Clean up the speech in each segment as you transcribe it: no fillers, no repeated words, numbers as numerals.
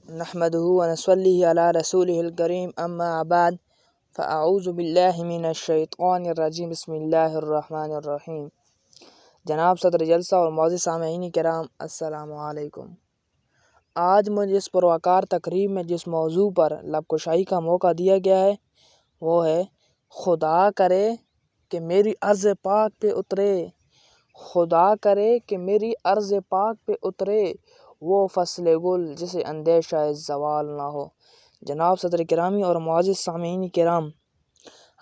नहमदुहु व नसल्ली अला रसूलिहिल करीम अम्मा बाद फ़अऊज़ु बिल्लाहि मिनश्शैतानिर्रजीम बिस्मिल्लाहिर्रहमानिर्रहीम। जनाब सदर जलसा और मौजूद सामईन किराम अस्सलामु अलैकुम। आज मुझे इस पुरवकार तकरीब में जिस मौजू पर लबकुशाई का मौका दिया गया है वो है खुदा करे कि मेरी अर्ज़ पाक पे उतरे, खुदा करे कि मेरी अर्ज़ पाक पे उतरे वो फसले गुल जिसे अंदेशा ज़वाल ना हो। जनाब सदर किरामी और मुअज़्ज़िज़ सामीन किराम,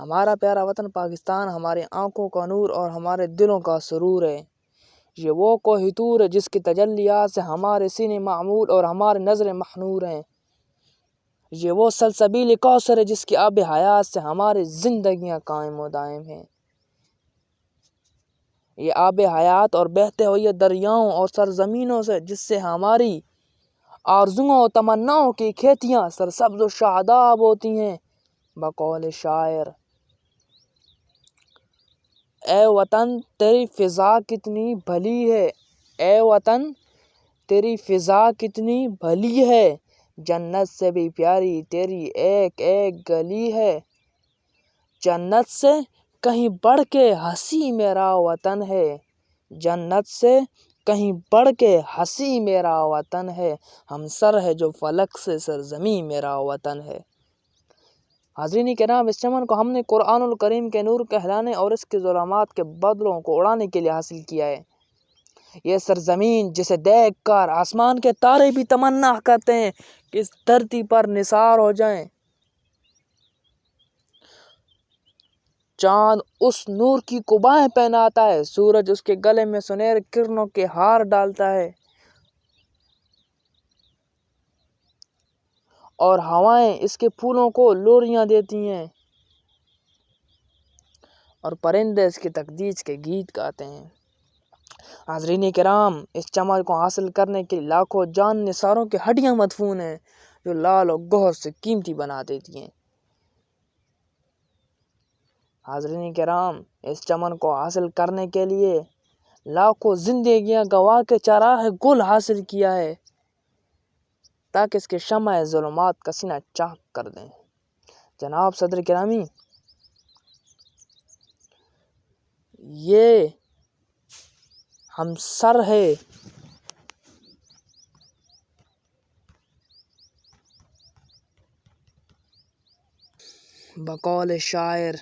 हमारा प्यारा वतन पाकिस्तान हमारे आँखों का नूर और हमारे दिलों का सुरूर है। ये वो कोहितूर है जिसकी तजल्लियात से हमारे सीने मामूल और हमारे नज़रें महनूर हैं। ये वो सलसबील कौसर है जिसकी आब हयात से हमारी ज़िंदगियाँ कायम व दायम हैं। ये आब हयात और बहते हुए दरियाओं और सरज़मीनों से जिससे हमारी आरज़ुओं और तमन्नाओं की खेतियाँ सरसब्ज़ व शादाब होती हैं। बकौल शायर, ए वतन तेरी फ़िज़ा कितनी भली है, ए वतन तेरी फ़िज़ा कितनी भली है, जन्नत से भी प्यारी तेरी एक एक गली है। जन्नत से कहीं बढ़ के हंसी मेरा वतन है, जन्नत से कहीं बढ़ के हंसी मेरा वतन है, हम सर है जो फलक से सरजमी मेरा वतन है। हाज़रीन किराम, इस चमन को हमने कुरानुल करीम के नूर कहलाने और इसके ज़ुल्मात के बदलों को उड़ाने के लिए हासिल किया है। ये सरजमीन जिसे देख कर आसमान के तारे भी तमन्ना करते हैं कि इस धरती पर निसार हो जाएं। चाँद उस नूर की कुबाएं पहनाता है, सूरज उसके गले में सुनहरे किरणों के हार डालता है और हवाएं इसके फूलों को लोरियां देती हैं और परिंदे इसकी तकदीस के गीत गाते हैं। हाज़रीन किराम, इस चमन को हासिल करने के लिए लाखों जान निसारों की हड्डियां मदफून हैं जो लाल और गौहर से कीमती बना देती हैं। हाज़रीन किराम, इस चमन को हासिल करने के लिए लाखों जिंदगियां गवा के चराहे गुल हासिल किया है ताकि इसके शम्अ ज़ुल्मात का सीना चाक कर दें। जनाब सदर किरामी, ये हम सर है बकौल शायर,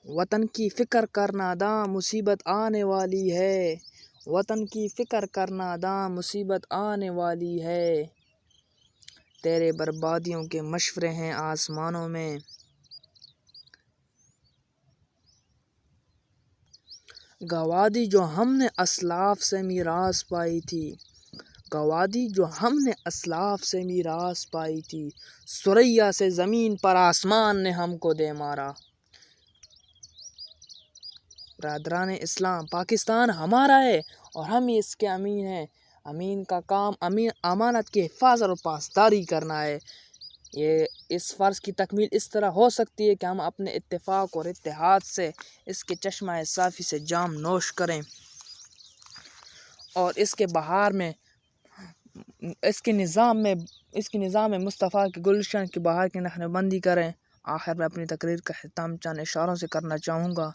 वतन की फ़िक्र करना दां मुसीबत आने वाली है, वतन की फ़िक्र करना दां मुसीबत आने वाली है। तेरे बर्बादियों के मशवरे हैं आसमानों में, गवादी जो हमने असलाफ से मीरास पाई थी, गवादी जो हमने असलाफ से मीरास पाई थी, सुरैया से ज़मीन पर आसमान ने हमको दे मारा। बरादरान इस्लाम, पाकिस्तान हमारा है और हम ही इसके अमीन हैं। अमीन का काम अमानत की हिफाजत और पासदारी करना है। ये इस फ़र्ज़ की तकमील इस तरह हो सकती है कि हम अपने इत्तेफाक और इत्तेहाद से इसके चश्मा साफ़ी से जाम नोश करें और इसके बहार में इसके निज़ाम में मुस्तफ़ा के गुलशन की बहार की नखनबंदी करें। आखिर में अपनी तकरीर का ख़िताम चंद इशारों से करना चाहूँगा।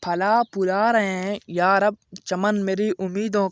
फला पुला रहे हैं या रब चमन मेरी उम्मीदों का,